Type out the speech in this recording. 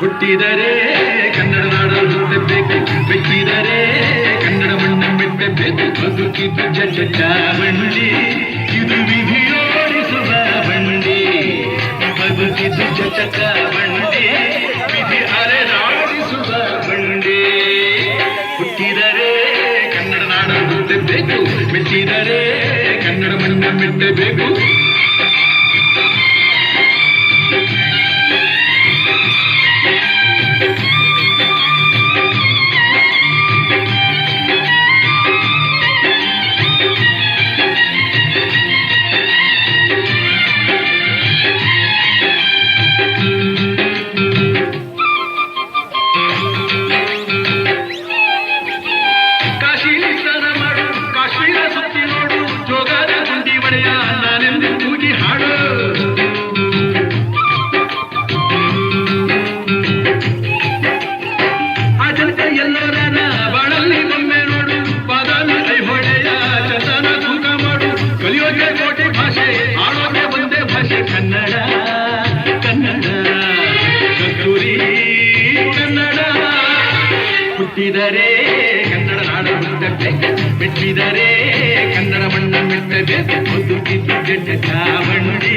ಹುಟ್ಟಿದರೆ ಕನ್ನಡ ನಾಡಲು ಹುಟ್ಟಬೇಕು, ಬೆಚ್ಚಿದರೆ ಕನ್ನಡ ಮಣ್ಣ ಮೆಟ್ಟಬೇಕು. ಬದುಕಿದ್ದು ಜಟ ಬಂಡಿ, ಇದು ವಿಧಿಯೋಡಿಸುವ ಬಂಡಿ. ಬದುಕಿದ್ದು ಜಟಕ ಬಂಡಿ, ವಿಧಿ ಅಲೆದಾಡಿಸುವ ಬಂಡಿ. ಹುಟ್ಟಿದರೆ ಕನ್ನಡ ನಾಡಲು ಹುಟ್ಟಬೇಕು, ಬೆಚ್ಚಿದರೆ ಕನ್ನಡ ಮಣ್ಣ ಮೆಟ್ಟಬೇಕು. ಕನ್ನಡ ಕನ್ನಡ ಕಸ್ತೂರಿ ಕನ್ನಡ. ಹುಟ್ಟಿದರೆ ಕನ್ನಡ ನಾಡ ಹುಟ್ಟಬೇಕು, ಮೆಟ್ಟಿದರೆ ಕನ್ನಡ ಮಣ್ಣ ಮೆಟ್ಟಬೇಕು. ಬದುಕಿದ್ದು ಜಟ ಬಂಡಿ.